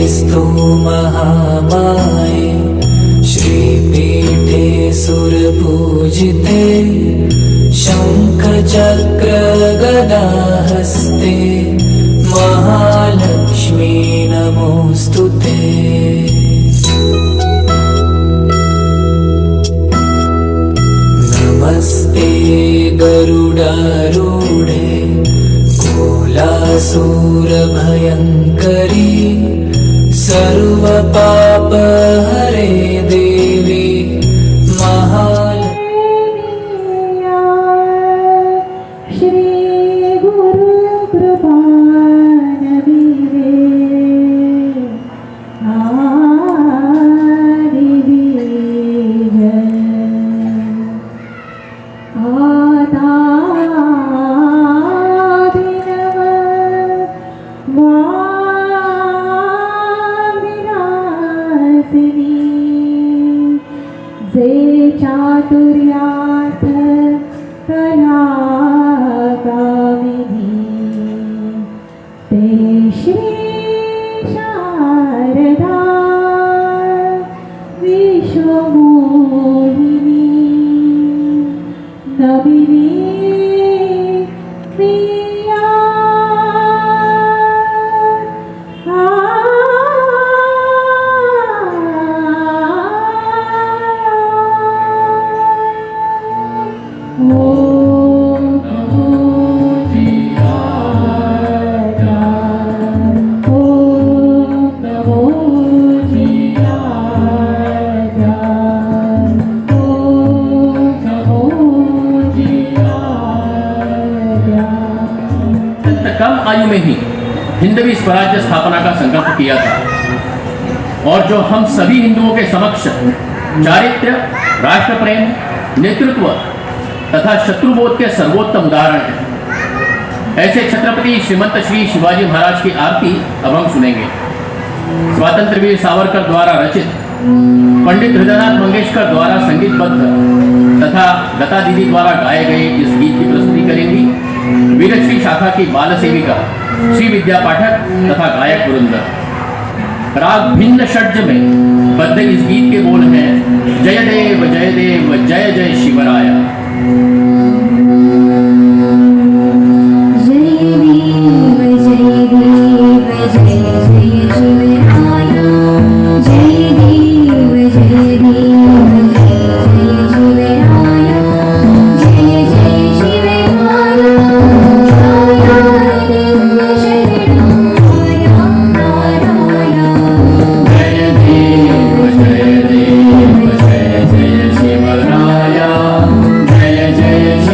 स्तु महामाये श्रीपीठे सुरपूजिते शङ्खचक्रगदाहस्ते महालक्ष्मी नमोऽस्तुते। नमस्ते गरुडारूढे कुलासुरभयङ्करी सर्वपापहरे देवी चातुर्यार्थ कलाकामिनी ते श्री शारदा विश्वमोहिनी नमिनी प्रिया कम आयु में ही हिंदवी स्वराज्य स्थापना का संकल्प किया था और जो हम सभी हिंदुओं के समक्ष चारित्र्य, राष्ट्र प्रेम, नेतृत्व तथा शत्रुबोध के सर्वोत्तम उदाहरण हैं। ऐसे छत्रपति श्रीमंत श्री शिवाजी महाराज की आरती अब हम सुनेंगे। स्वातंत्र वीर सावरकर द्वारा रचित, पंडित हृदयनाथ मंगेशकर द्वारा संगीतबद्ध तथा लता दीदी द्वारा गाए गए इस गीत की प्रस्तुति करेंगी वीरश्री शाखा की बाल सेविका श्री विद्या पाठक तथा गायक वृंद। राग भिन्न षड्ज में बद्ध इस गीत के बोल हैं जय देव जय देव जय जय शिवराया। जय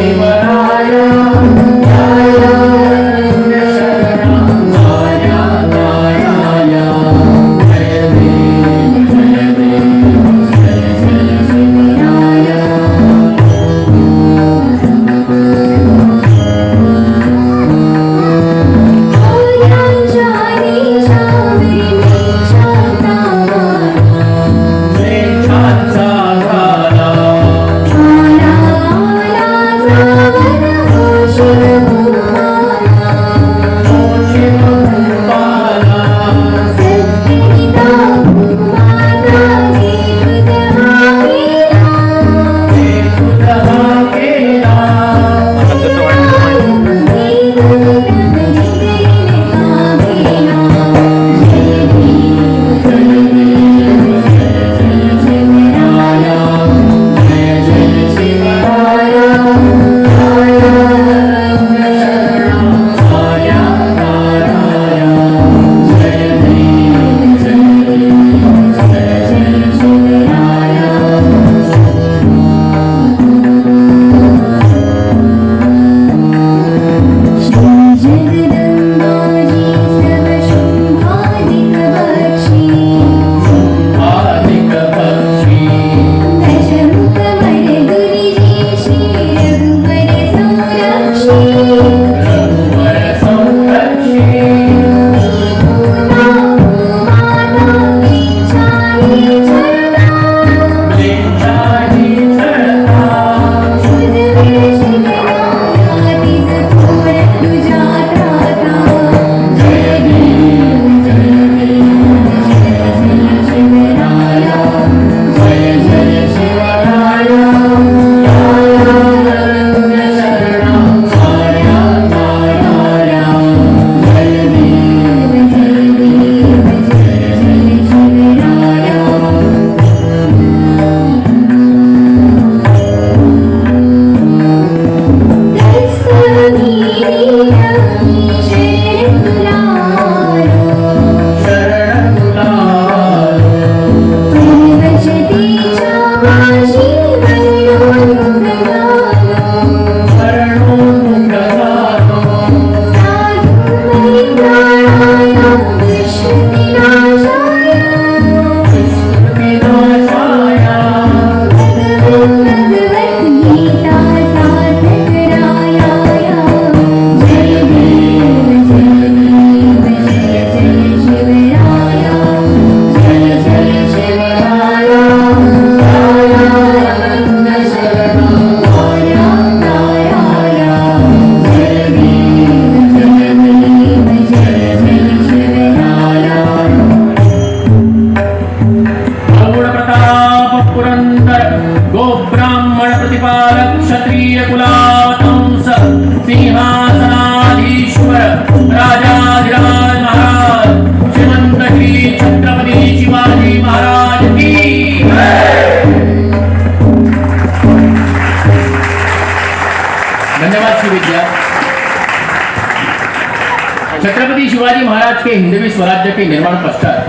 छत्रपति शिवाजी महाराज के हिंदवी स्वराज्य के निर्माण पश्चात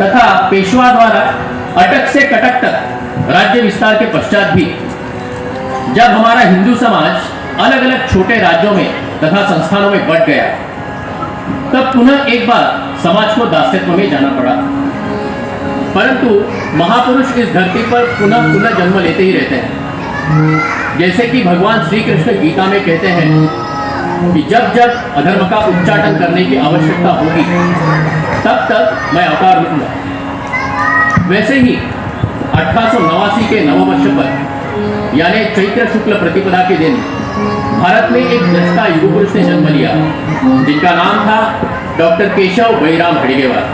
तथा पेशवा द्वारा अटक से कटक तक राज्य विस्तार के पश्चात भी जब हमारा हिंदू समाज अलग अलग छोटे राज्यों में तथा संस्थानों में बंट गया, तब पुनः एक बार समाज को दासत्व में जाना पड़ा। परंतु महापुरुष इस धरती पर पुनः पुनः जन्म लेते ही रहते हैं। जैसे कि भगवान श्री कृष्ण गीता में कहते हैं कि जब जब अधर्म का उच्चाटन करने की आवश्यकता होगी तब तक मैं अवतार लूंगा। वैसे ही 1889 के नववर्ष पर यानी चैत्र शुक्ल प्रतिपदा के दिन भारत में एक दृष्टा युग पुरुष ने जन्म लिया, जिनका नाम था डॉक्टर केशव बैराम हेडगेवार।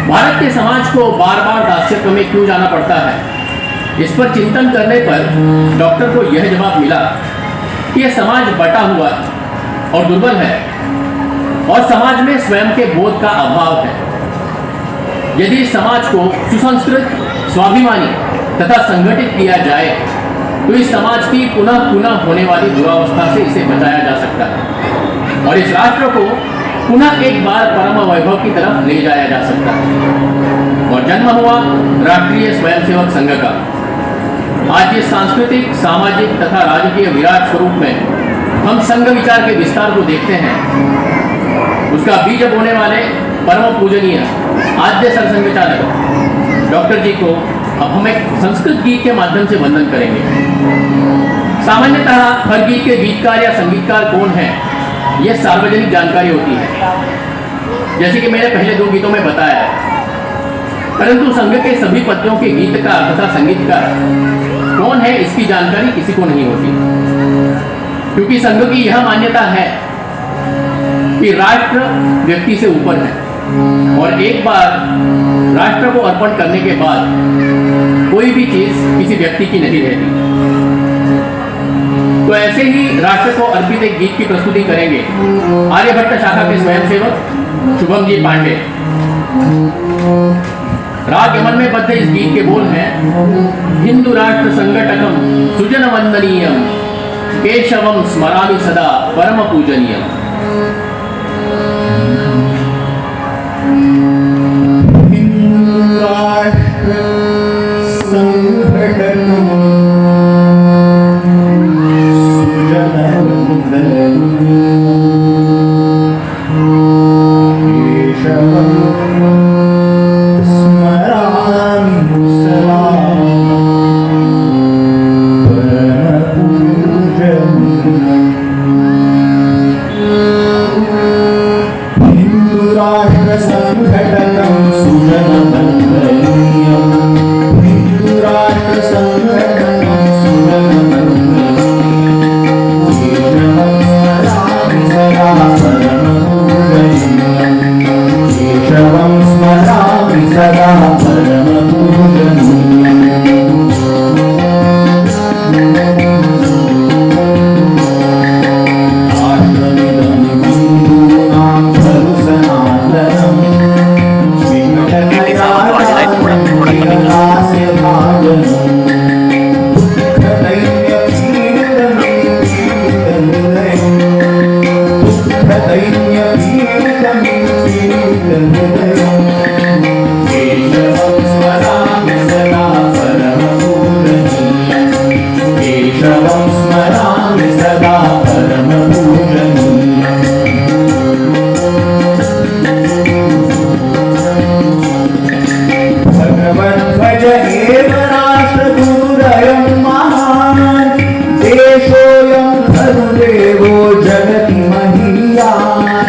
भारत के समाज को बार बार दास्यत्व में क्यों जाना पड़ता है, इस पर चिंतन करने पर डॉक्टर को यह जवाब मिला कि यह समाज बटा हुआ और दुर्बल है और समाज में स्वयं के बोध का अभाव है। यदि समाज को सुसंस्कृत, स्वाभिमानी तथा संगठित किया जाए तो इस समाज की पुनः पुनः होने वाली दुरावस्था से इसे बचाया जा सकता है और इस राष्ट्र को पुनः एक बार परम वैभव की तरफ ले जाया जा सकता है। और जन्म हुआ राष्ट्रीय स्वयंसेवक संघ का। आज इस सांस्कृतिक, सामाजिक तथा राजकीय विराट स्वरूप में हम संघ विचार के विस्तार को देखते हैं। उसका बीज बोने वाले परम पूजनीय आद्य सरसंघचालक डॉक्टर जी को अब हम एक संस्कृत गीत के माध्यम से वंदन करेंगे। सामान्यतः हर गीत के गीतकार या संगीतकार कौन है, यह सार्वजनिक जानकारी होती है, जैसे कि मैंने पहले 2 गीतों में बताया है। परंतु संघ के सभी पद्यों के गीतकार तथा संगीतकार कौन है, इसकी जानकारी किसी को नहीं होती, क्योंकि संघ की यह मान्यता है कि राष्ट्र व्यक्ति से ऊपर है और एक बार राष्ट्र को अर्पण करने के बाद कोई भी चीज किसी व्यक्ति की नहीं रहती। तो ऐसे ही राष्ट्र को अर्पित एक गीत की प्रस्तुति करेंगे आर्यभट्ट शाखा के स्वयंसेवक शुभम जी पांडे। राग यमन में बद्ध इस गीत के बोल हैं, हिंदू राष्ट्र संगठकम सुजन वंदनीयम केशवम स्मरामि सदा परम पूजनीयम। देशोऽयं धर्मदेवो जगति महीयान्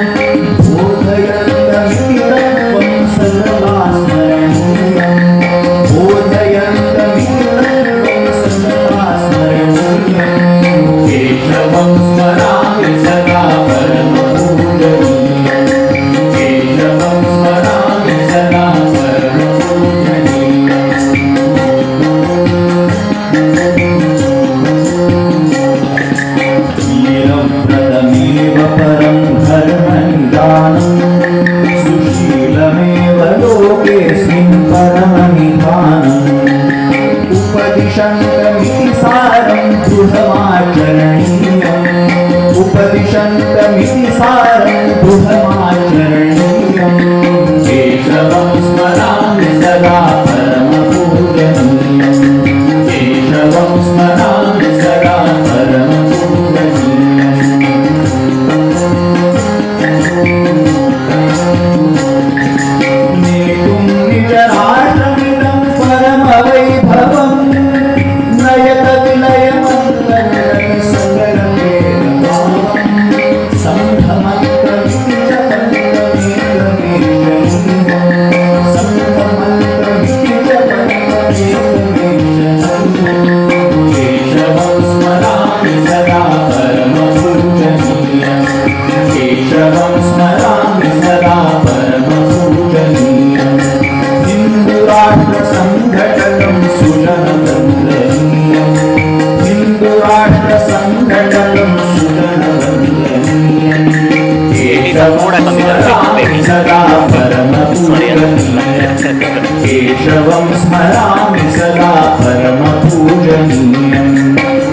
स्मरामि सदा परमपूजनीयं केशवं स्मरामि सदा परमपूजनीयं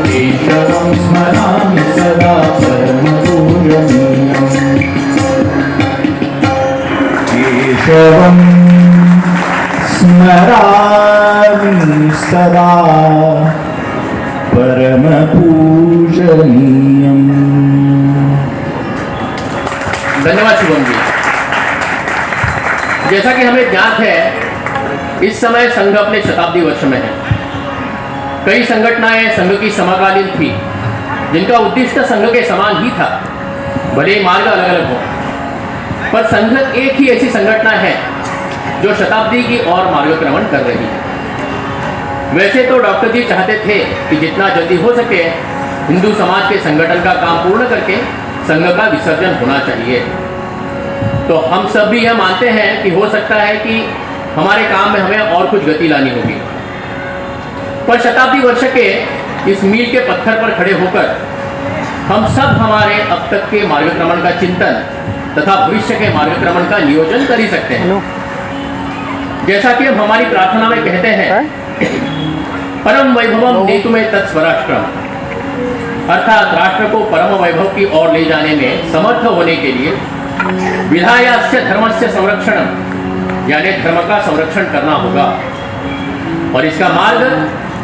केशवं स्मरामि सदा परमपूजनीयं केशवं स्मरामि सदा परमपूजनीयम्। धन्यवाद शुभम जी। जैसा कि हमें ज्ञात है, इस समय संघ अपने शताब्दी वर्ष में है। कई संगठनाएं संघ की समकालीन थी, जिनका उद्देश्य संघ के समान ही था, भले ही मार्ग अलग अलग हो, पर संघ एक ही ऐसी संगठना है जो शताब्दी की ओर मार्गक्रमण कर रही है। वैसे तो डॉक्टर जी चाहते थे कि जितना जल्दी हो सके हिंदू समाज के संगठन का काम पूर्ण करके संघ का विसर्जन होना चाहिए। तो हम सब भी यह मानते हैं कि हो सकता है कि हमारे काम में हमें और कुछ गति लानी होगी, पर शताब्दी वर्ष के इस मील के पत्थर पर खड़े होकर हम सब हमारे अब तक के मार्गक्रमण का चिंतन तथा भविष्य के मार्गक्रमण का नियोजन कर ही सकते हैं। जैसा कि हम हमारी प्रार्थना में कहते हैं, परम वैभवम नेतु में तत्स्वराष्ट्रम, अर्थात राष्ट्र को परम वैभव की ओर ले जाने में समर्थ होने के लिए विधायास्य धर्मस्य संरक्षणम, यानी धर्म का संरक्षण करना होगा। और इसका मार्ग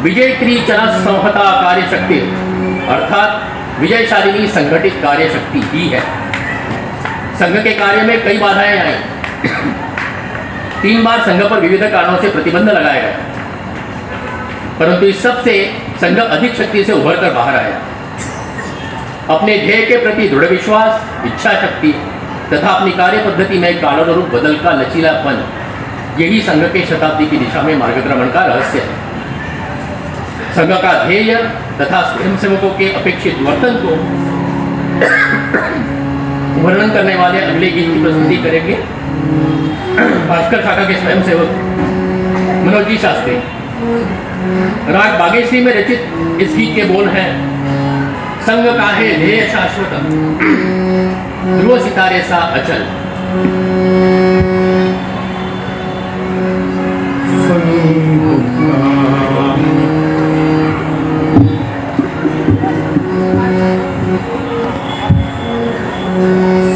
विजयत्री जन संहता कार्य शक्ति, अर्थात विजयशालिनी संगठित कार्य शक्ति ही है। संघ के कार्य में कई बाधाएं आई। 3 बार संघ पर विविध कारणों से प्रतिबंध लगाए गए, परंतु इस सब से संघ अधिक शक्ति से उभर कर बाहर आया। अपने ध्येय के प्रति दृढ़ विश्वास, इच्छा शक्ति तथा अपनी कार्य पद्धति में कालानुरूप बदल का लचीलापन, यही संघ के शताब्दी की दिशा में मार्गक्रमण का रहस्य है। संघ का ध्येय तथा स्वयंसेवकों के अपेक्षित वर्तन को वर्णन करने वाले अगले गीत की प्रस्तुति करेंगे भास्कर शाखा के स्वयंसेवक मनोज जी शास्त्री। राग बागेश्वरी में रचित इस गीत के बोल हैं, संग काहे ध्येय शाश्वत, ध्रुव सितारे सा अचल।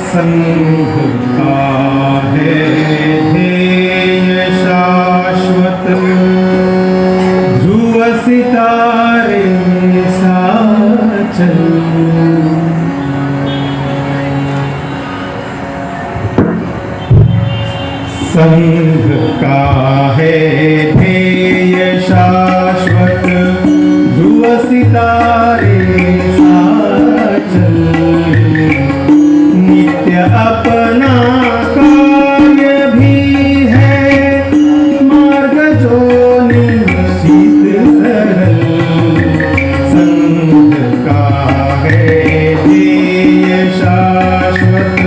संघ काहे ध्येय शाश्वत, ध्रुव सितारे सा अचल। संघ काहे ध्येय शाश्वत, ध्रुव सितारे सा अचल। नित्य अपना कार्य भी है, मार्ग जो निश्चित सरल। संघ काहे ध्येय शाश्वत,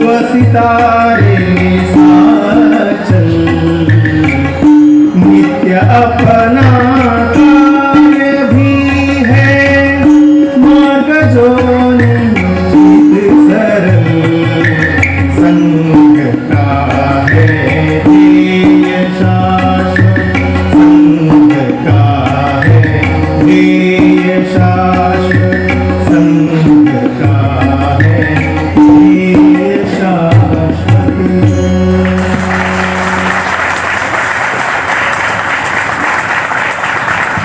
सितारे साचल नित्य अपना कार्य भी है मार्ग जो निश्चित सरल संग का है ध्येय शाश्वत संग का है ध्येय शाश्वत संग का है ध्येय शाश्वत।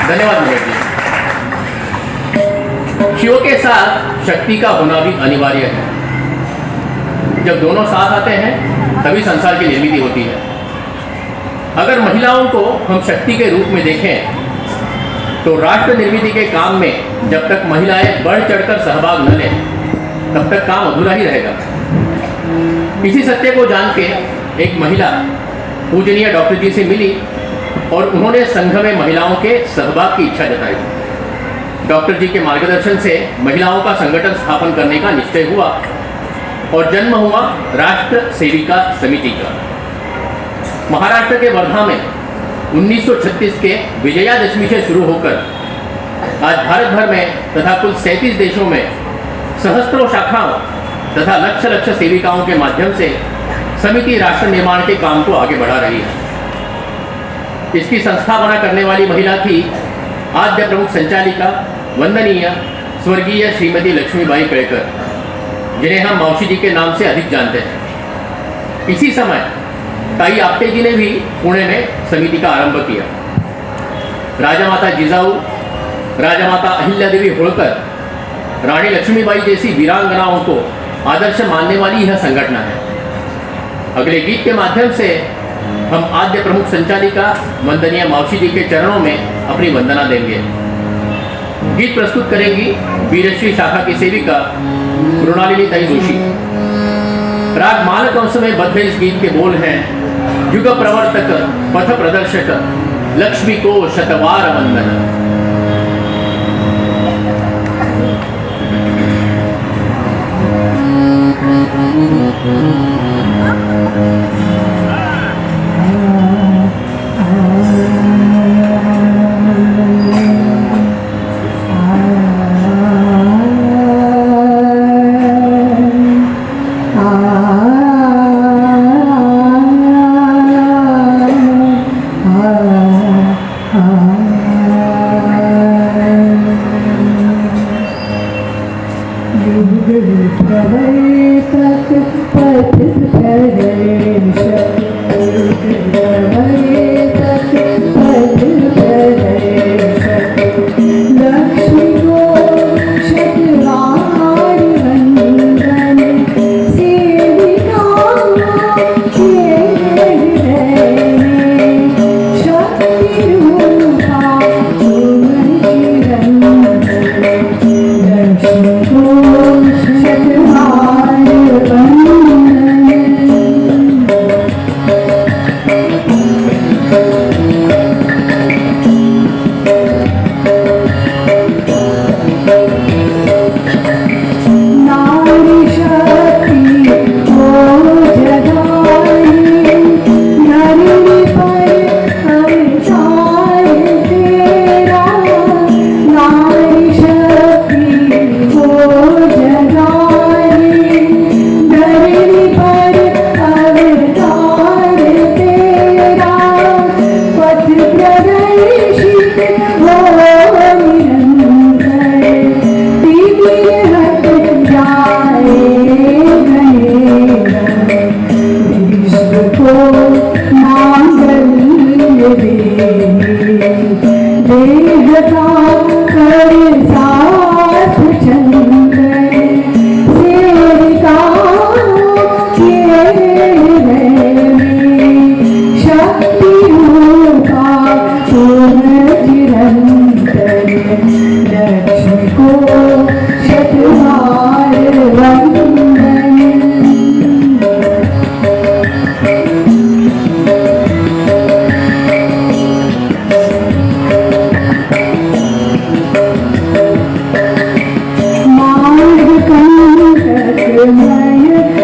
धन्यवाद महेश जी। शिव के साथ शक्ति का होना भी अनिवार्य है। जब दोनों साथ आते हैं तभी संसार की निर्मिति होती है। अगर महिलाओं को हम शक्ति के रूप में देखें तो राष्ट्र निर्मिति के काम में जब तक महिलाएं बढ़ चढ़कर सहभाग न लें तब तक काम अधूरा ही रहेगा। इसी सत्य को जान के एक महिला पूजनीय डॉक्टर जी से मिली और उन्होंने संघ में महिलाओं के सहभाग की इच्छा जताई। डॉक्टर जी के मार्गदर्शन से महिलाओं का संगठन स्थापन करने का निश्चय हुआ और जन्म हुआ राष्ट्र सेविका समिति का। महाराष्ट्र के वर्धा में 1936 के विजयादशमी से शुरू होकर आज भारत भर में तथा कुल 37 देशों में सहस्त्रों शाखाओं तथा लक्ष लक्ष सेविकाओं के माध्यम से समिति राष्ट्र निर्माण के काम को आगे बढ़ा रही है। इसकी संस्थापना करने वाली महिला थी आद्य प्रमुख संचालिका वंदनीय स्वर्गीय श्रीमती लक्ष्मीबाई केळकर, जिन्हें हम मौसी जी के नाम से अधिक जानते हैं। इसी समय ताई आपटे जी ने भी पुणे में समिति का आरंभ किया। राजा माता जिजाऊ, राजा माता अहिल्या देवी होळकर, रानी लक्ष्मीबाई जैसी वीरांगनाओं को आदर्श मानने वाली यह संगठन है। अगले गीत के माध्यम से हम आद्य प्रमुख संचालिका वंदनीय मौसी जी के चरणों में अपनी वंदना देंगे। गीत प्रस्तुत करेंगी वीरश्री शाखा की सेविका मृणालिनी ताई जोशी। राग मालकंस में बद्ध इस गीत के बोल हैं, युग प्रवर्तक पथ प्रदर्शक लक्ष्मी को शतवार वंदन।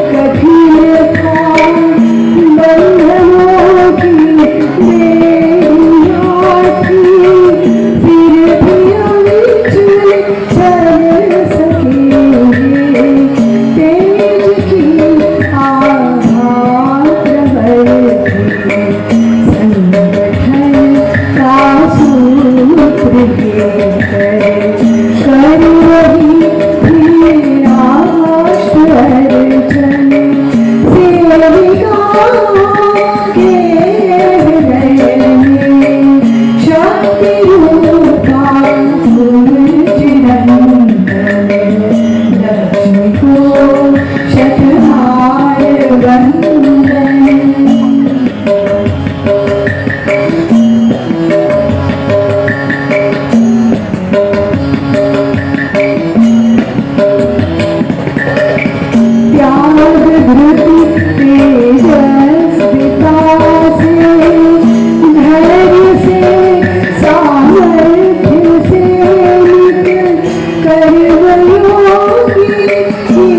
कठिन के हृदय में शक्ति रूपा चिरंतन लक्ष्मी को शतहार वंदन। त्याग धृति तेजस विकास धैर्य से सामर्थ्य से कर्मयोगी की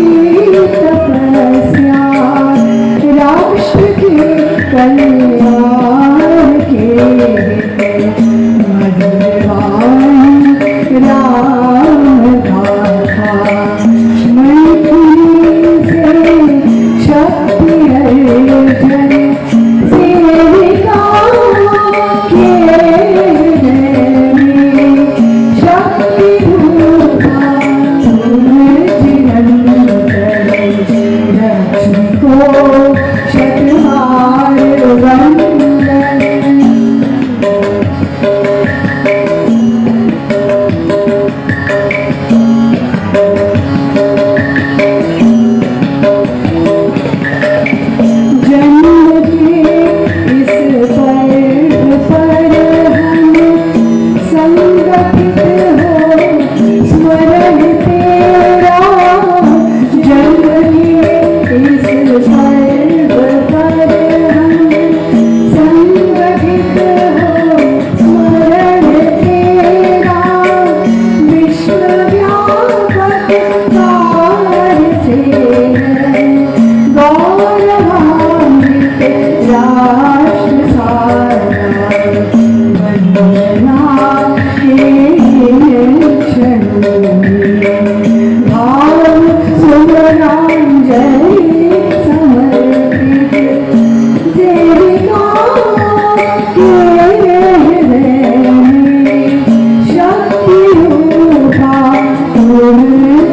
तपस्या राष्ट्र के कल्याण के मधुरवाणी राम गाथा मैथिली से शक्ति अर्जन सेविका के हृदय में शक्ति रूपा चिरंतन लक्ष्मी को शतहार वंदन। जन्म के इस पर्व पर हम संगठित हो स्मरण तेरा। जन्म के इस पर्व पर हम संगठित हो स्मरण तेरा। विश्वव्यापक कार्य से गौरवान्वित राष्ट्र सारा वंदना के क्षणों में भाव सुमरांजलि समर्पित सेविका के हृदय में शक्ति रूपा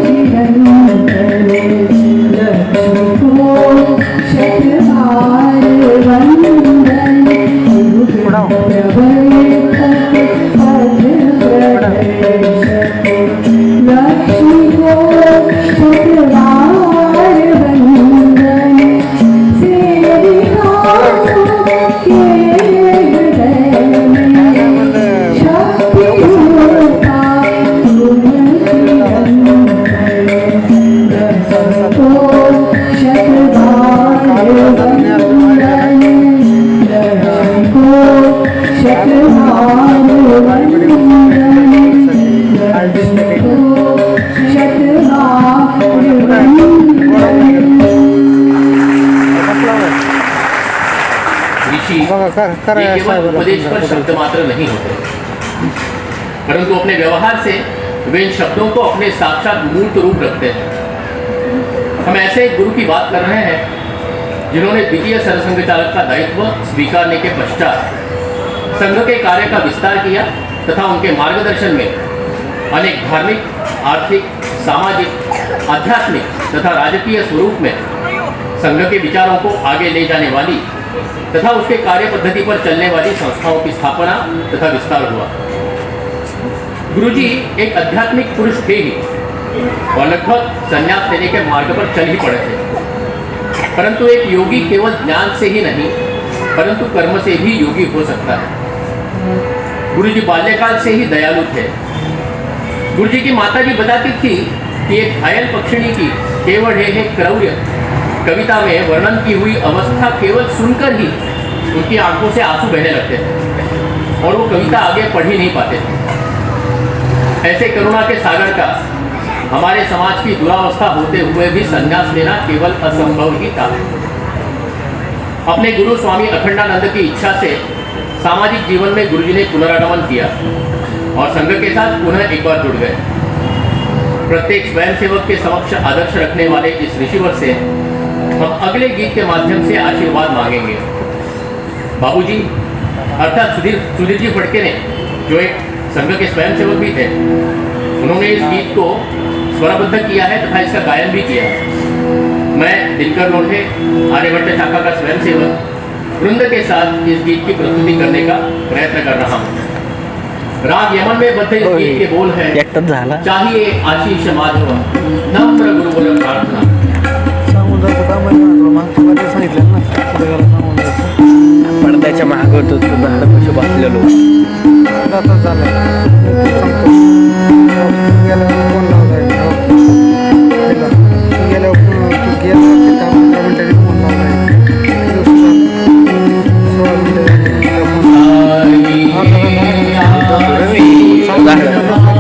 चिरंतन लक्ष्मी को शतहार वंदन। प्रवर्तक पद प्रदर्शक लक्ष्मी को शतहार वंदन। सेविका के हृदय में शक्ति रूपा चिरंतन को शतहार वंदन। लक्ष्मी को शतहार वंदन। लक्ष्मी को शतहार वंदन। ऋषि ये केवल उपदेश पर शब्द मात्र नहीं होते, परंतु अपने व्यवहार से वे इन शब्दों को अपने साक्षात मूर्त रूप रखते हैं। हम ऐसे एक गुरु की बात कर रहे हैं जिन्होंने द्वितीय सरसंघ चालक का दायित्व स्वीकारने के पश्चात संघ के कार्य का विस्तार किया तथा उनके मार्गदर्शन में अनेक धार्मिक, आर्थिक, सामाजिक, आध्यात्मिक तथा राजकीय स्वरूप में संघ के विचारों को आगे ले जाने वाली तथा उसके कार्य पद्धति पर चलने वाली संस्थाओं की स्थापना तथा विस्तार हुआ। गुरुजी एक आध्यात्मिक पुरुष थे ही और लगभग संन्यास लेने के मार्ग पर चल ही पड़े थे, परंतु एक योगी केवल ज्ञान से ही नहीं परंतु कर्म से भी योगी हो सकता है। गुरुजी बाल्यकाल से ही दयालु थे। गुरुजी की माता जी बताती थी कि एक घायल पक्षिणी की केवल है क्रौर्य कविता में वर्णन की हुई अवस्था केवल सुनकर ही उनकी आंखों से आंसू बहने लगते थे और वो कविता आगे पढ़ ही नहीं पाते थे। ऐसे करुणा के सागर का हमारे समाज की दुरावस्था होते हुए भी संन्यास लेना केवल असंभव ही था। अपने गुरु स्वामी अखंडानंद की इच्छा से सामाजिक जीवन में गुरुजी ने पुनरागमन किया और संघ के साथ पुनः एक बार जुड़ गए। प्रत्येक स्वयंसेवक के समक्ष आदर्श रखने वाले इस ऋषिवर से हम अगले गीत के माध्यम से आशीर्वाद मांगेंगे। बाबूजी अर्थात सुधीर जी फड़के ने, जो एक संघ के स्वयंसेवक भी थे, उन्होंने इस गीत को स्वरबद्ध किया है तथा इसका गायन भी किया है। मैं दिनकर लोढ़े आर्यभट्ट शाखा का स्वयंसेवक वृंद के साथ इस गीत की प्रस्तुति करने का प्रयत्न कर रहा हूँ। राग यमन में बद्ध इस गीत के बोल है, एकटाच झाला चाहिए आशीष माधव नम्र गुरुवर प्रार्थना। सांगून जायचं काम आहे ना तुला मागच्या वेळेस सांगितलं ना पुढे गेला सांगून जायचं पडद्याच्या मागे होतो तो झाडापाशी बसलेलो आता झालं सांगतो गेल्यावर फोन लावलाय गेल्यावर तू गेला की 10-15 मिनिटांनी फोन लावलाय 16 मिनिटं कधी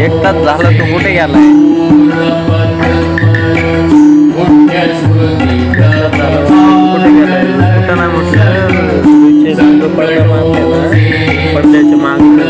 एकटाच झाला तो कुठे गेलाय कुठे गेलाय कुठं नाही म्हटलं पडद्याच्या मागे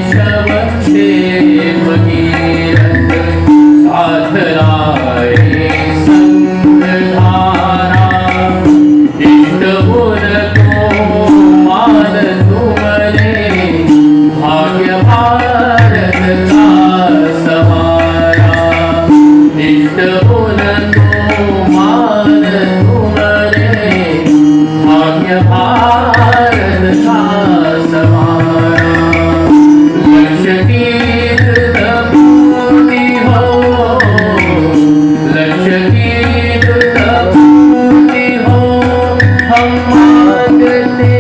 केशव देव भगीरथ साधनाए संगधारा इष्ट गुण को मान तुमने भाग्य भारत का समारा इष्ट गुण को मान तुमने भाग्य भारत का समारा लक्ष्य तीर्थ पूर्ति हो लक्ष्य तीर्थ पूर्ति हो हम मांगते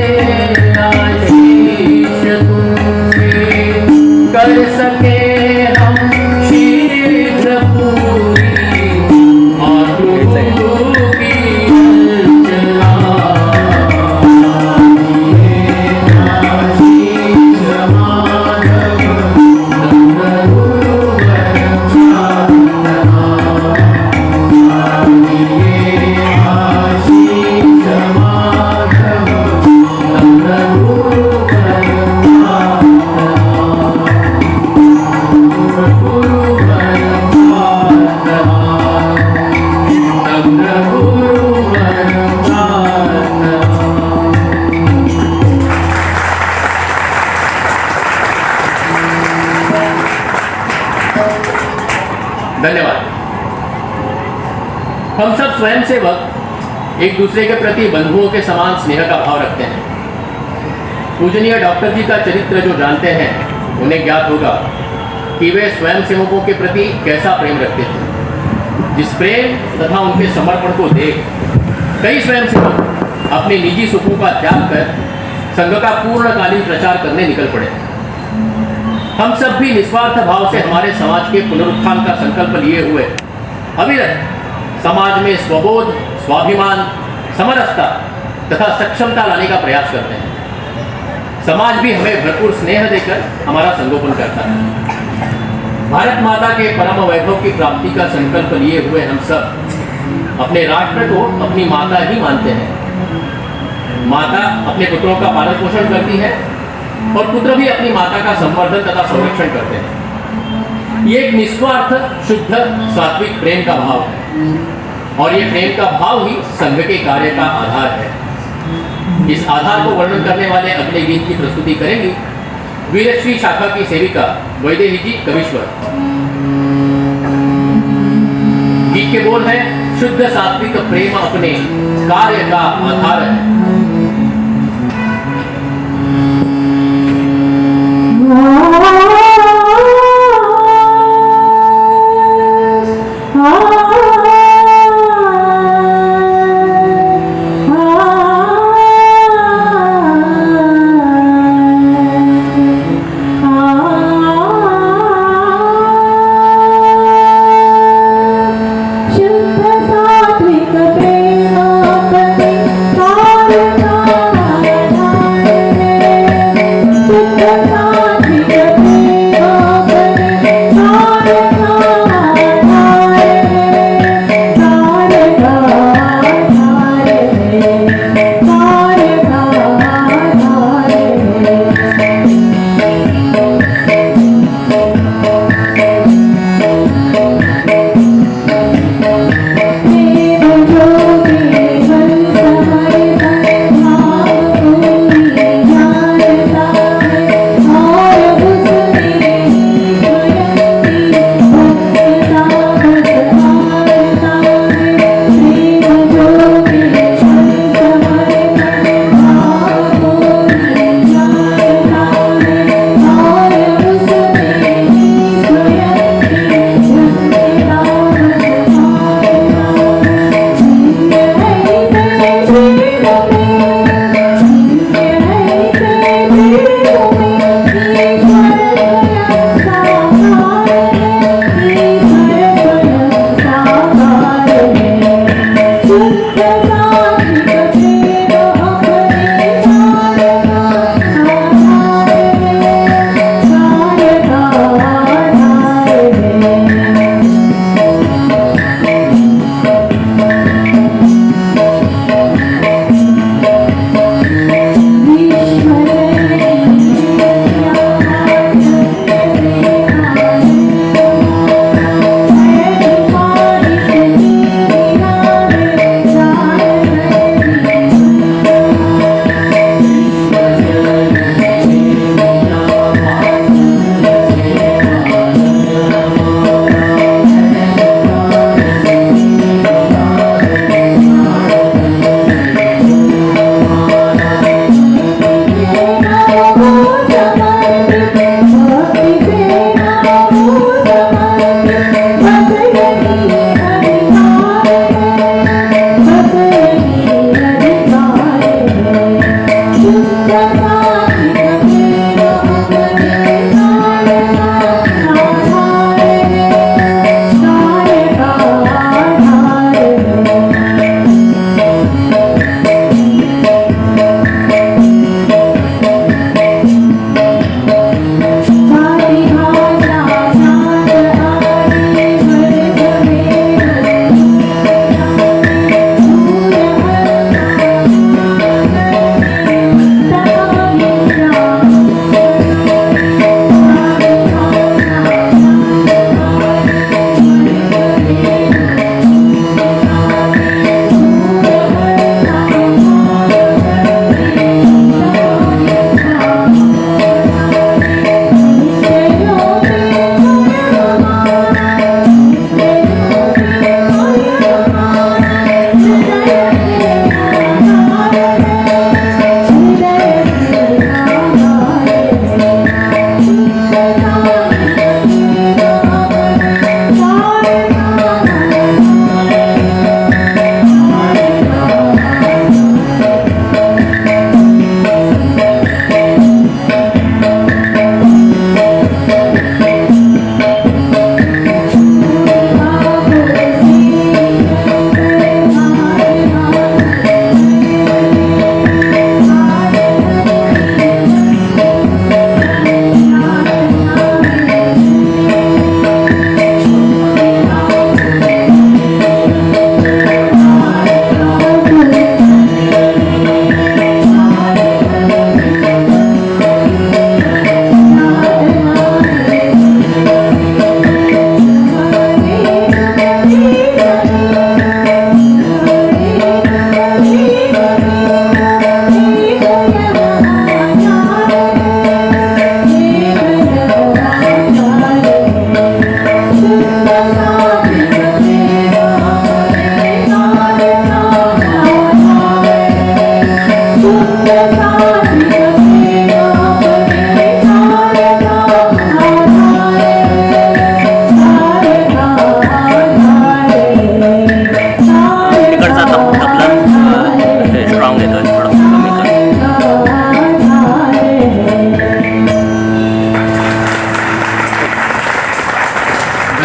आशीष तुमसे कर सके हम शीघ्र पूरी मातृगुरु की अर्चना धन्यवाद। हम सब स्वयं सेवक एक दूसरे के प्रति बंधुओं के समान स्नेह का भाव रखते हैं। पूजनीय डॉक्टर जी का चरित्र जो जानते हैं उन्हें ज्ञात होगा कि वे स्वयं सेवकों के प्रति कैसा प्रेम रखते थे। जिस प्रेम तथा उनके समर्पण को देख कई स्वयं सेवक अपने निजी सुखों का त्याग कर संघ का पूर्णकालीन प्रचार करने निकल पड़े। हम सब भी निस्वार्थ भाव से हमारे समाज के पुनरुत्थान का संकल्प लिए हुए अविरत समाज में स्वबोध, स्वाभिमान, समरसता तथा सक्षमता लाने का प्रयास करते हैं। समाज भी हमें भरपूर स्नेह देकर हमारा संगोपन करता है। भारत माता के परम वैभव की प्राप्ति का संकल्प लिए हुए हम सब अपने राष्ट्र को अपनी माता ही मानते हैं। माता अपने पुत्रों का पालन पोषण करती है और पुत्र भी अपनी माता का संवर्धन तथा संरक्षण करते हैं। ये एक निस्वार्थ, शुद्ध, सात्विक प्रेम का भाव है और ये प्रेम का भाव ही संघ के कार्य का आधार है। इस आधार को वर्णन करने वाले अगले गीत की प्रस्तुति करेंगी वीरश्री शाखा की सेविका वैदेही जी कविश्वर। गीत के बोल है शुद्ध सात्विक प्रेम अपने कार्य का आधार है। शुद्ध सात्विक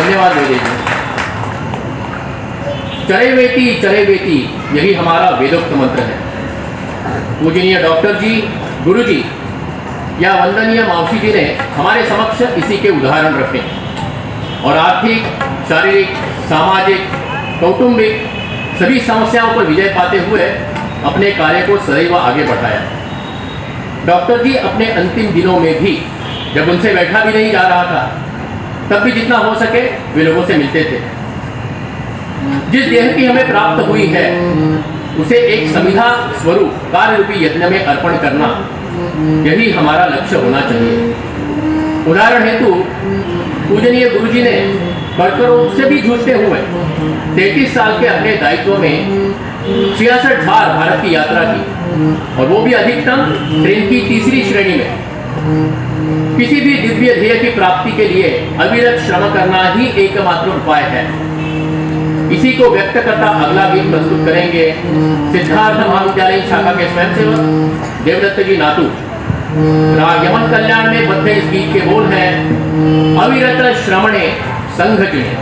धन्यवाद दे दीजिए। चरे बेटी यही हमारा वेदोक्त मंत्र है। पूजनीय डॉक्टर जी, गुरु जी या वंदनीय मावशी जी ने हमारे समक्ष इसी के उदाहरण रखे और आर्थिक, शारीरिक, सामाजिक, कौटुंबिक सभी समस्याओं पर विजय पाते हुए अपने कार्य को सदैव आगे बढ़ाया। डॉक्टर जी अपने अंतिम दिनों में भी जब उनसे बैठा भी नहीं जा रहा था, तब भी जितना हो सके वे लोगों से मिलते थे। जिस देह की हमें प्राप्त हुई है उसे एक समिधा स्वरूप कार्य रूपी यज्ञ में अर्पण करना, यही हमारा लक्ष्य होना चाहिए। उदाहरण हेतु पूजनीय गुरु जी ने कर्करोग से भी जूझते हुए 33 साल के अपने दायित्व में 66 बार भारत की यात्रा की और वो भी अधिकतम ट्रेन की तीसरी श्रेणी में। किसी भी दिव्य ध्येय की प्राप्ति के लिए अविरत श्रम करना ही एकमात्र उपाय है। इसी को व्यक्त करता अगला गीत प्रस्तुत करेंगे सिद्धार्थ महाविद्यालय शाखा के स्वयंसेवक देवदत्त जी नातू। राग यमन कल्याण में बद्ध इस गीत के बोल हैं, अविरत श्रमणे संघ जिणे।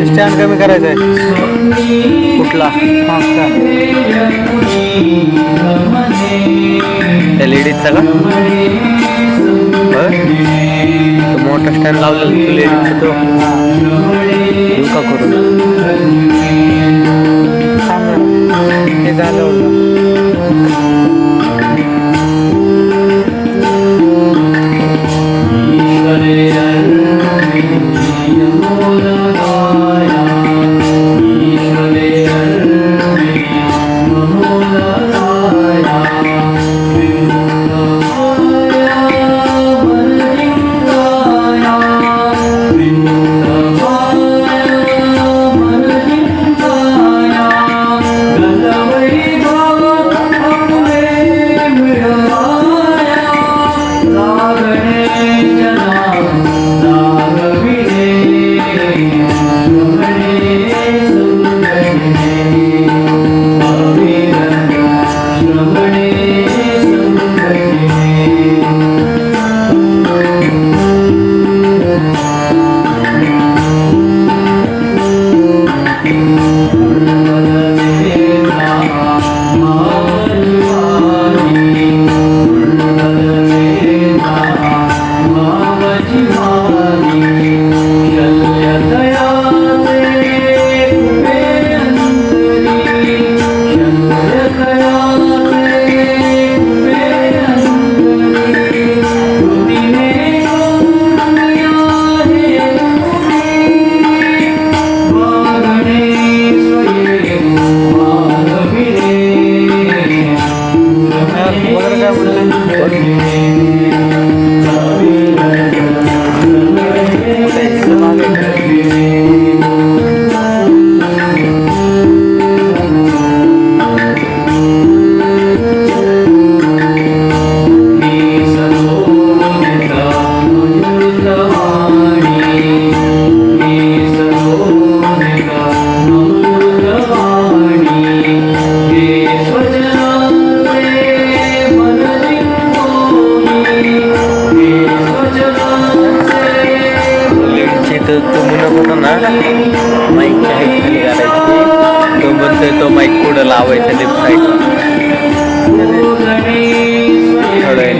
स्टँड कमी करायचं आहे कुठला? हां का लेडीजचा का? तो मोठा स्टँड लावलेला लेडीजचा तो येऊ का करून? हे झालं होतं. तो माईक पुढं लावायचा लेफ्ट साईडला थोडं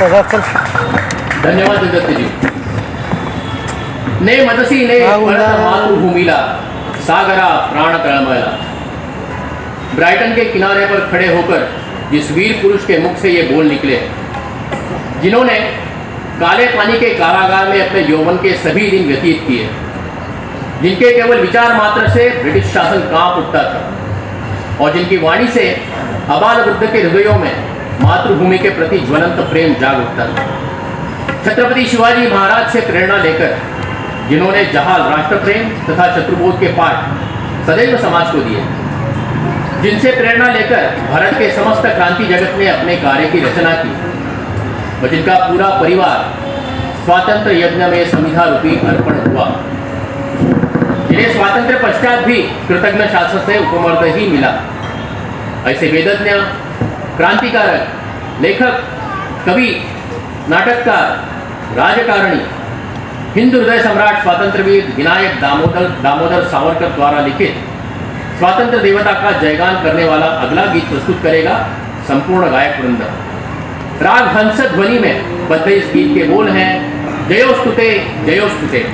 जा चल धन्यवाद दत्त जी. ने मदसी ने परत मातृभूमीला सागरा प्राण तळमळला. ब्राइटन के किनारे पर खड़े होकर जिस वीर पुरुष के मुख से ये बोल निकले, जिन्होंने काले पानी के कारागार में अपने यौवन के सभी दिन व्यतीत किए, जिनके केवल विचार मात्र से ब्रिटिश शासन कांप उठता था और जिनकी वाणी से अबाल वृद्ध के हृदयों में मातृभूमि के प्रति ज्वलंत प्रेम जाग उठता था. छत्रपति शिवाजी महाराज से प्रेरणा लेकर जिन्होंने जहाल राष्ट्र प्रेम तथा शत्रुबोध के पाठ सदैव समाज को दिए, जिनसे प्रेरणा लेकर भारत के समस्त क्रांति जगत में अपने कार्य की रचना की और जिनका पूरा परिवार स्वातंत्र यज्ञ में समिधा रूपी अर्पण हुआ, जिन्हें स्वातंत्र पश्चात भी कृतज्ञ शासन से उपमर्द ही मिला, ऐसे वेदज्ञ, क्रांतिकारक, लेखक, कवि, नाटककार, राजकारणी, हिंदू हृदय सम्राट स्वातंत्रवीर विनायक दामोदर सावरकर द्वारा लिखित स्वातंत्र देवता का जयगान करने वाला अगला गीत प्रस्तुत करेगा संपूर्ण गायक वृंद. राग हंस ध्वनि में बद्ध इस गीत के बोल हैं जयोस्तुते जयोस्तुते.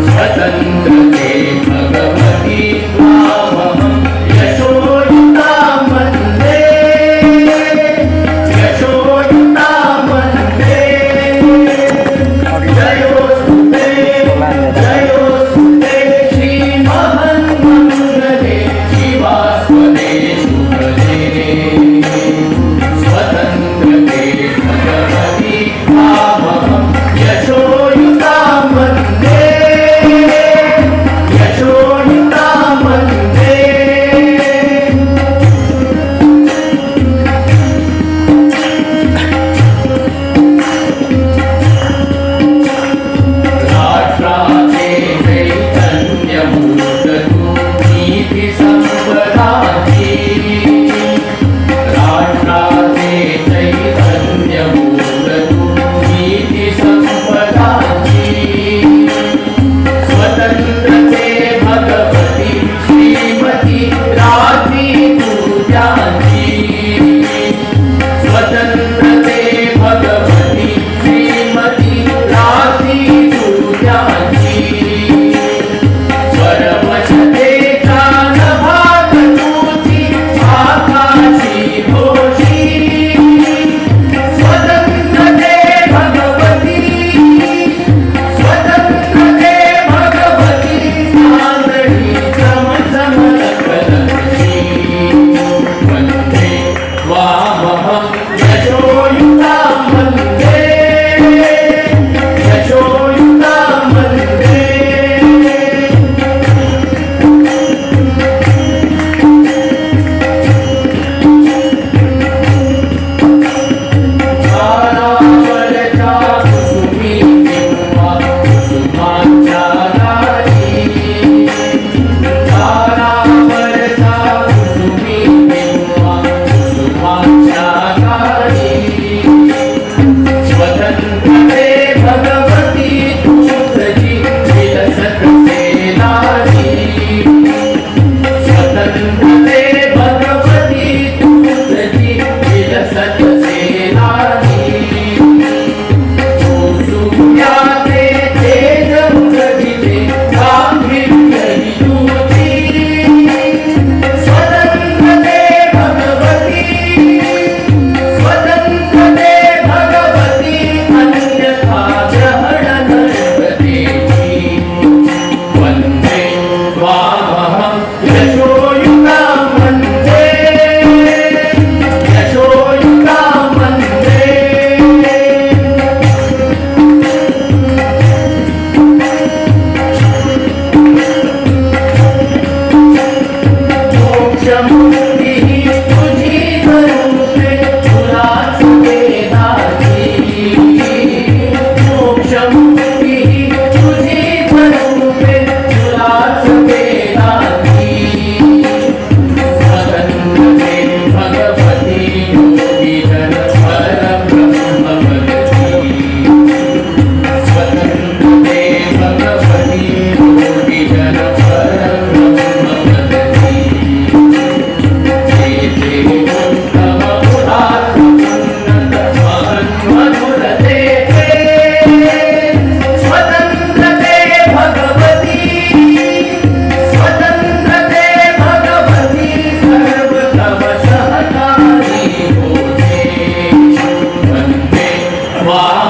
स्वतंत्र भगवती यशोदा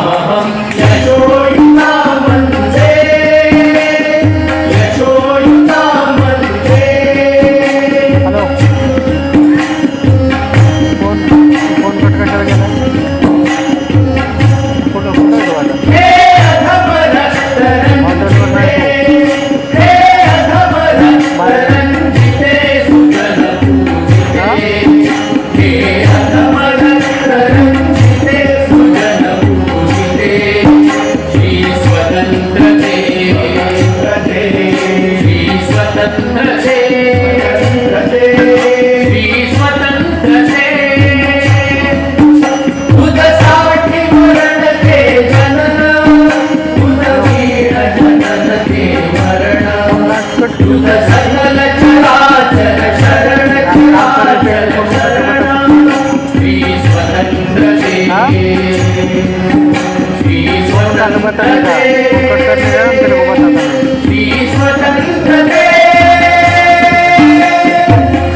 त्वामहं यशोयुतां वन्दे यशोयुतां वन्दे। हॅलो फोन फोन कट कशाला गेला फोटो फोटो हे अधम रक्तरंजिते, हॉटेलवर नाही हे अधम रक्तरंजिते सुजन पूजिते, हे अधम रक्तरंजिते सुजन पूजिते, श्री स्वतंत्र देव श्री स्वतंत्र देव श्री स्वतंत्र देव। तुझसाठी मरण ते जनन, तुझ वीर जनन ते मरण, तुझ सकल चराचर शरण चराचर शरण, श्री स्वतंत्र देव श्री स्वतंत्र देव श्री स्वतंत्र देव।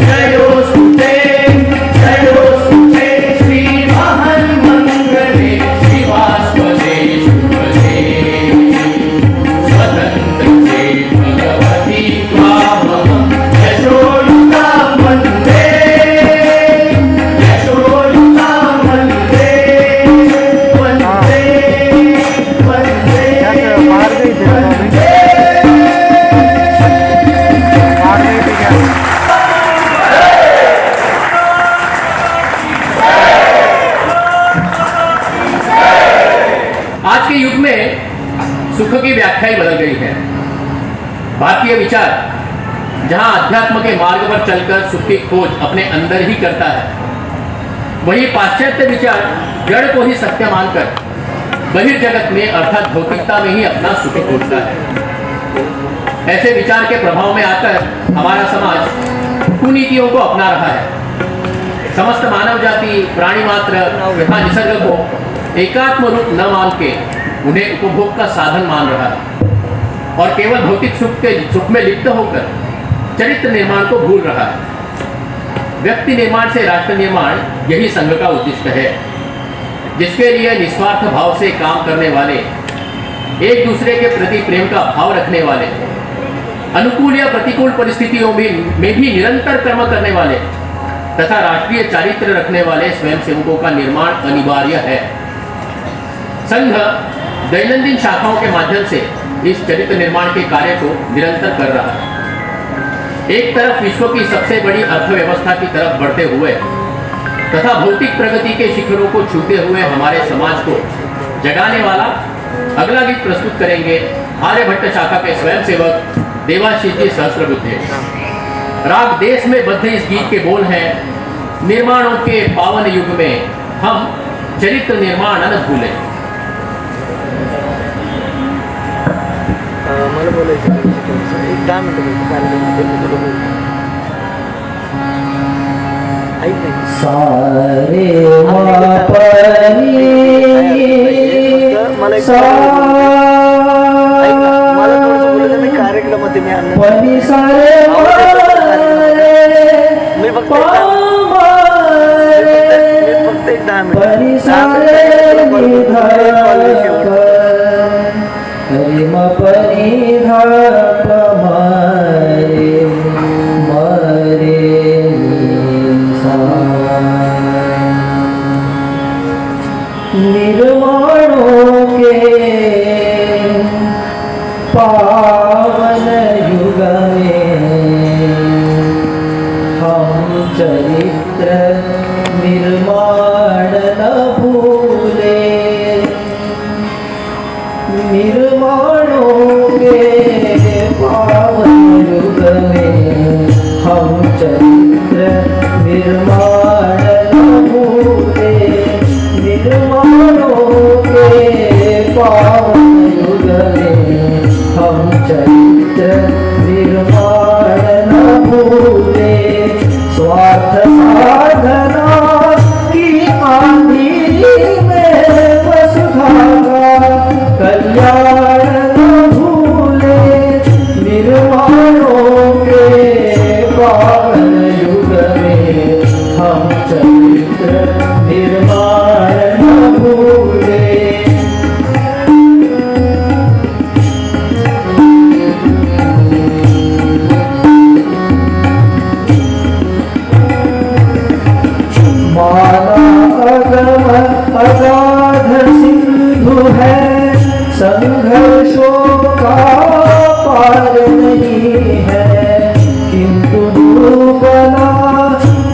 जयोस्तुते जयोस्तुते श्री महामंगले शिवास्पदे शुभदे, स्वतंत्रते भगवती त्वामहं यशोयुतां वन्दे यशोयुतां वन्दे वन्दे वन्दे बाहर गई थे वन्दे। बाहर गई थी क्या आज के युग में सुख की व्याख्या ही बदल गई है। भारतीय विचार जहां अध्यात्म के मार्ग पर चलकर सुख की खोज अपने अंदर ही करता है, वहीं पाश्चात्य विचार जड़ को ही सत्य मानकर बहिर्जगत में अर्थात भौतिकता में ही अपना सुख खोजता है। ऐसे विचार के प्रभाव में आकर हमारा समाज कुनीतियों को अपना रहा है। समस्त मानव जाति प्राणी मात्र तथा निसर्ग को एकात्म रूप न मान के उन्हें उपभोग का साधन मान रहा है और केवल भौतिक सुख में लिप्त होकर चरित्र निर्माण को भूल रहा है। व्यक्ति निर्माण से राष्ट्र निर्माण यही संघ का उद्दिष्ट है, जिसके लिए निस्वार्थ भाव से काम करने वाले, एक दूसरे के प्रति प्रेम का भाव रखने वाले, अनुकूल या प्रतिकूल परिस्थितियों में भी निरंतर कर्म करने वाले तथा राष्ट्रीय चारित्र रखने वाले स्वयंसेवकों का निर्माण अनिवार्य है। संघ दैनंदिन शाखाओं के माध्यम से इस चरित्र निर्माण के कार्य को निरंतर कर रहा है। एक तरफ विश्व की सबसे बड़ी अर्थव्यवस्था की तरफ बढ़ते हुए तथा भौतिक प्रगति के शिखरों को छूते हुए हमारे समाज को जगाने वाला अगला गीत प्रस्तुत करेंगे आर्यभट्ट शाखा के स्वयंसेवक देवाशीष जी सहस्त्रबुद्धे। राग देश में बद्ध इस गीत के बोल हैं, निर्माणों के पावन युग में हम चरित्र निर्माण न भूले। मला बोलायचं एक 10 मिनिटं ऐक नाही सारे मला कार्यक्रमामध्ये मी आणलं मी फक्त एक 10 मिनिट हरिम परिधाप मारे मरे निर्माणों के पावन युग में हम चरित्र निर्माण न भूले। निर्माणों के पावन युग में हम चरित्र निर्माण न भूले। निर्माणों के पावन युग में हम चरित्र निर्माण न भूले। स्वार्थ साधना की आंधी में वसुधा कल्याण न भूले। निर्माणों के पावन युग में हम चरित्र निर्माण न भूले। सिंधु है, संघर्षों का पार नहीं है, किंतु डूबना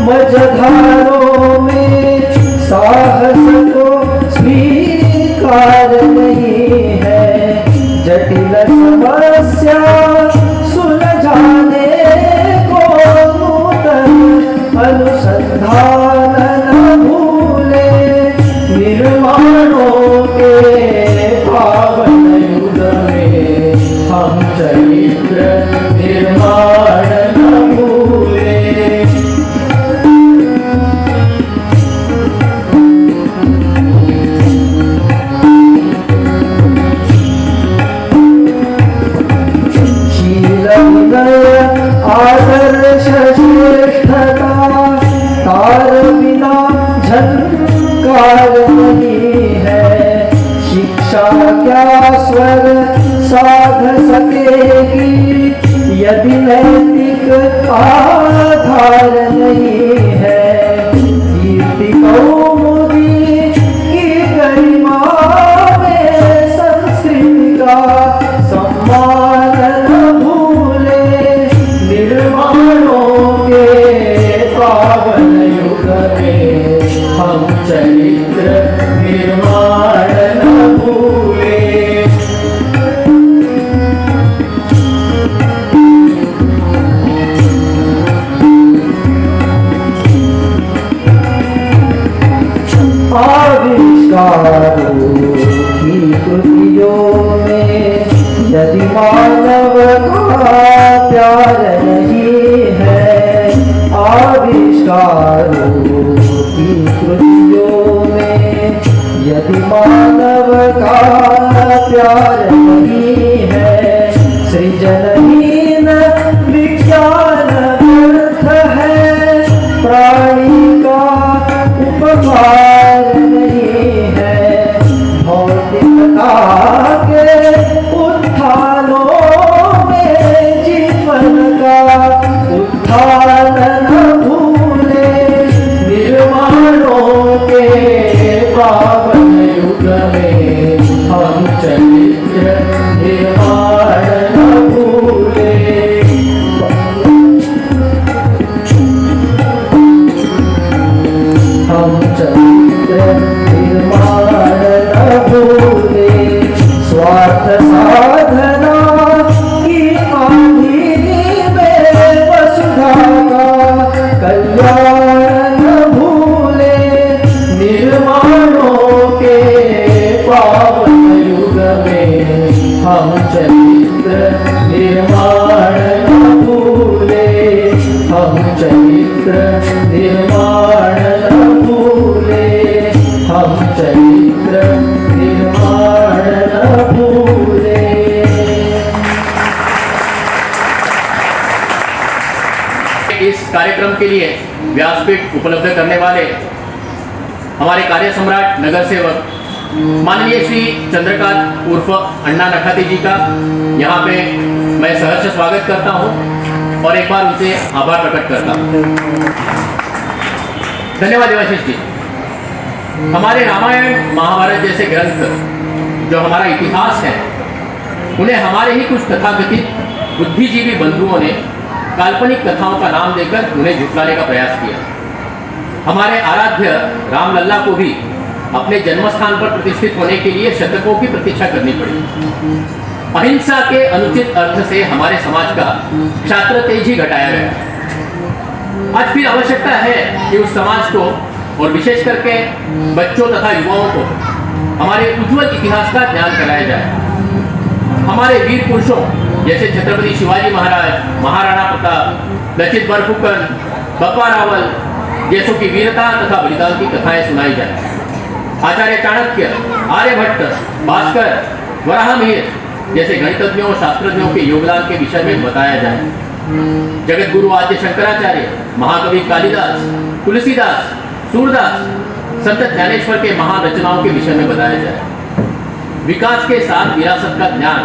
मझधारों में साहस को स्वीकार नहीं है। जटिल समस्या सुलझाने को नूतन अनुसंधान न भूले, निर्माणों के पावन युग में हम चरित्र निर्माण न भूले। आदर्श श्रेष्ठता तार बिना झंकार नहीं है, शिक्षा क्या स्वर साध सकेगी यदि नैतिक आधार नहीं है। कीर्ति कौमुदी की गरिमा में संस्कृति का सम्मान न भूले, निर्माणों के पावन युग में हम चरित्र निर्माण न भूले। आविष्कारों की कृतियों में यदि मानव का प्यार नहीं है, आविष्कारों की कृतियों में यदि मानव का प्यार नहीं है, सृजनहीन विज्ञान व्यर्थ है, प्राणी का उपकार नहीं है। भौतिकता के उत्थानों में जीवन का उत्थान न भूले, निर्माणों के पावन युग में हम चरित्र निर्माण न भूले। हम चरित्र निर्माण न भूले, स्वार्थ साधना की आंधी में वसुधा का कल्याण न भूले, निर्माणों के पावन युग में हम चरित्र निर्माण न भूले, हम चरित्र निर्माण न भूले, हम चरित्र निर्माण न भूले। इस कार्यक्रम के लिए व्यासपीठ उपलब्ध करने वाले हमारे कार्य सम्राट नगर सेवक माननीय श्री चंद्रकांत उर्फ अन्ना नखाती जी का यहाँ पे मैं सहर्ष स्वागत करता हूँ और एक बार उनसे आभार प्रकट करता हूँ। धन्यवाद देवाशीष जी। हमारे रामायण महाभारत जैसे ग्रंथ जो हमारा इतिहास है, उन्हें हमारे ही कुछ तथाकथित बुद्धिजीवी बंधुओं ने काल्पनिक कथाओं का नाम देकर उन्हें झुठलाने का प्रयास किया। हमारे आराध्य रामलल्ला को भी अपने जन्मस्थान पर प्रतिष्ठित होने के लिए शतकों की प्रतीक्षा करनी पड़ी। अहिंसा के अनुचित अर्थ से हमारे समाज का क्षात्र तेज ही घटाया गया। आज फिर आवश्यकता है कि उस समाज को और विशेष करके बच्चों तथा युवाओं को हमारे उज्जवल इतिहास का ज्ञान कराया जाए। हमारे वीर पुरुषों जैसे छत्रपति शिवाजी महाराज, महाराणा प्रताप, लचित बरफुकन, बप्पा रावल जैसों की वीरता तथा बलिदान की कथाएं सुनाई जाए। आचार्य चाणक्य, आर्यभट्ट, भास्कर, वराहमिहिर जैसे गणितज्ञों और शास्त्रज्ञों के योगदान के विषय में बताया जाए। जगत गुरु आद्य शंकराचार्य, महाकवि कालिदास, तुलसीदास, सूरदास, संत ज्ञानेश्वर के महान रचनाओं के विषय में बताया जाए। विकास के साथ विरासत का ज्ञान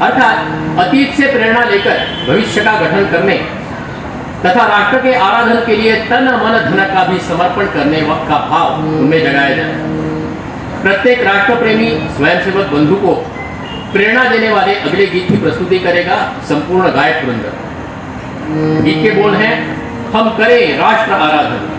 अर्थात अतीत से प्रेरणा लेकर भविष्य का गठन करने तथा राष्ट्र के आराधन के लिए तन मन धन का भी समर्पण करने का भाव उनमें जगाया जाए। प्रत्येक राष्ट्रप्रेमी स्वयंसेवक बंधु को प्रेरणा देने वाले अगले गीत की प्रस्तुति करेगा संपूर्ण गायक वृंद। गीत के बोल हैं, हम करें राष्ट्र आराधन।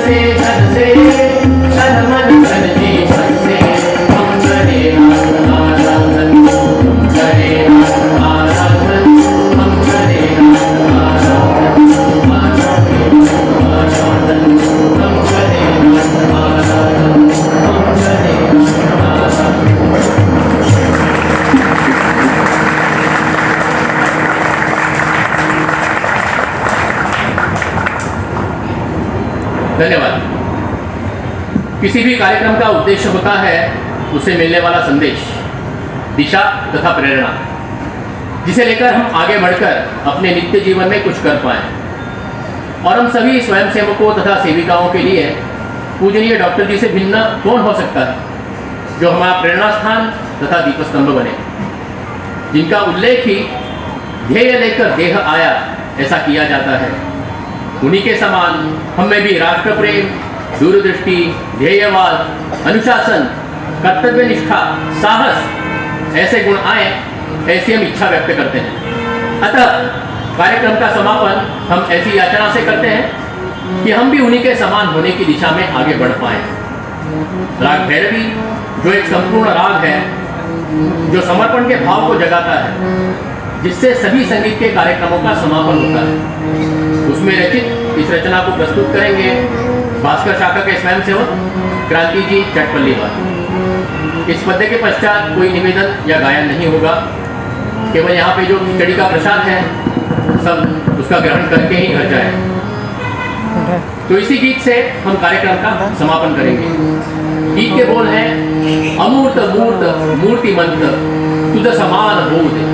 से धन से तन मन धन जीवन से हम करे आराधन, हम करे आराधन, हम करे आराधन, आराधन, हम करे आराधन, हम करे आराधन। धन्यवाद। किसी भी कार्यक्रम का उद्देश्य होता है उसे मिलने वाला संदेश, दिशा तथा प्रेरणा, जिसे लेकर हम आगे बढ़कर अपने नित्य जीवन में कुछ कर पाएं। और हम सभी स्वयंसेवकों तथा सेविकाओं के लिए पूजनीय डॉक्टर जी से भिन्न कौन हो सकता है, जो हमारा प्रेरणा स्थान तथा दीपस्तंभ बने, जिनका उल्लेख ही ध्येय लेकर देह आया ऐसा किया जाता है। उन्हीं के समान हम में भी राष्ट्र प्रेम, दूरदृष्टि, ध्येयवाद, अनुशासन, कर्तव्य निष्ठा, साहस ऐसे गुण आए, ऐसी हम इच्छा व्यक्त करते हैं। अतः कार्यक्रम का समापन हम ऐसी याचना से करते हैं कि हम भी उन्हीं के समान होने की दिशा में आगे बढ़ पाएं। राग भैरवी जो एक संपूर्ण राग है, जो समर्पण के भाव को जगाता है, जिससे सभी संगीत के कार्यक्रमों का समापन होता है, उसमें रचित इस रचना को प्रस्तुत करेंगे भास्कर शाखा के स्वयंसेवक क्रांति जी चटपल्लीवाल। इस पद्य के पश्चात कोई निवेदन या गायन नहीं होगा, केवल यहाँ पे जो खिचड़ी का प्रसाद है सब उसका ग्रहण करके ही घर जाए। तो इसी गीत से हम कार्यक्रम का समापन करेंगे। गीत के बोल हैं, अमूर्त मूर्त मूर्तिमंत तुझ समान होऊ दे।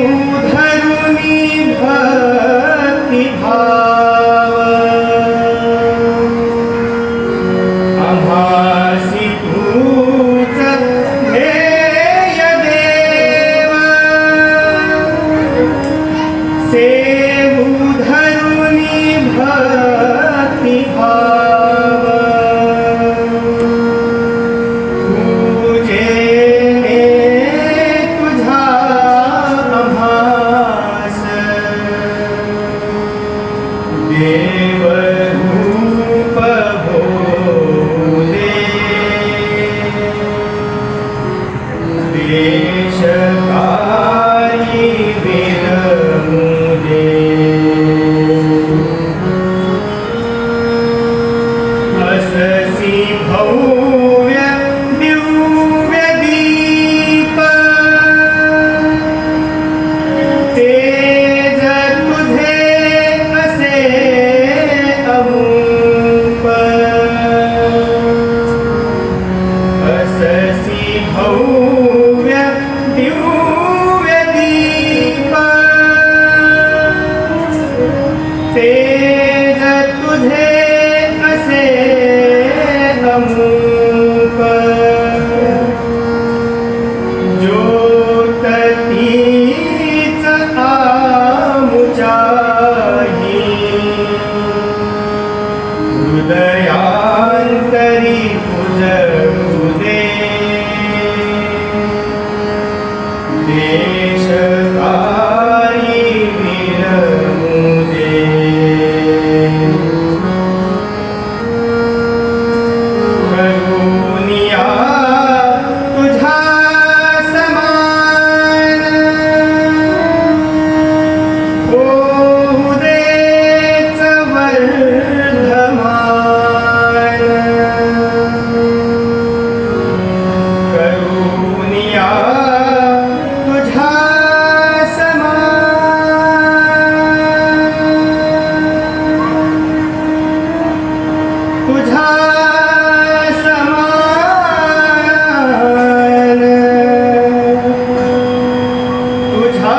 सेवुधरुनी भक्ति भाव आम्हासी तूच ध्येय देव सेवुधरुनी भक्ति भाव पूजेने तुझा आम्हास देवरूप भोले देशकारी विरमुदे अससी भव्य दिव्य दीप तेज तुझे असे अमूप अससी भव्य दिव्य दीप तेज तुझे असे अमूप ज्योततीच आमुचाही हृदयांतरी पूजूदे देशकारी विरमुदे करुणिया तुझा समान होऊ देच वर्धमान करुणिया तुझा समान तुझा समान तुझा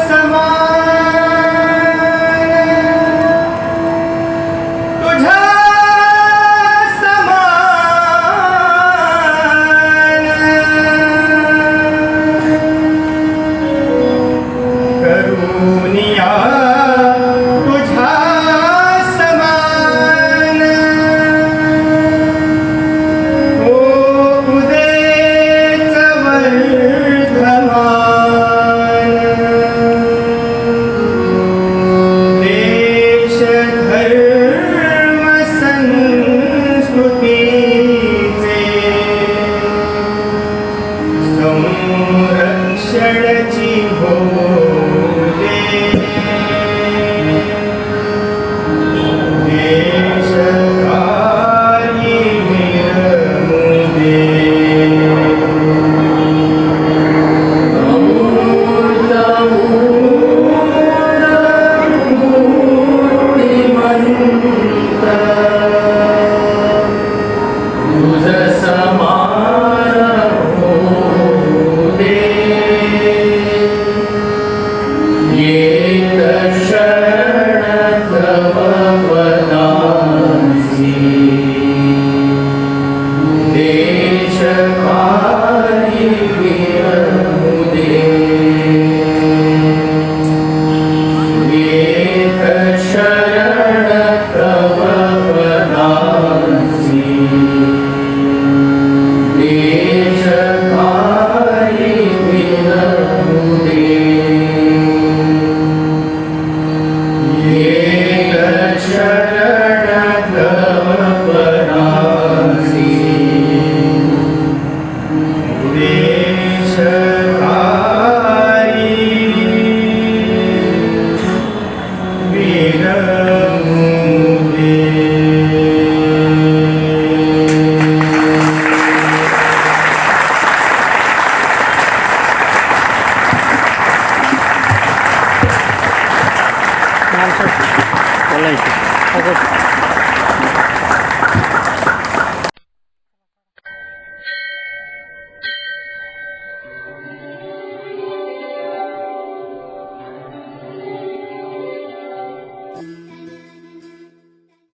समान तुझा समान करुणिया तुझा समान होऊ देच वर्धमान देश धर्म संस्कृतीचे संरक्षणची होते देशकारी विरमुदे तुझ समान होऊ दे येत शरण तव पदांसी देशकारी विरमुदे येत शरण तव पदांसी देशकारी विरमुदे येत शरण तव पदांसी देशकारी बोलायचं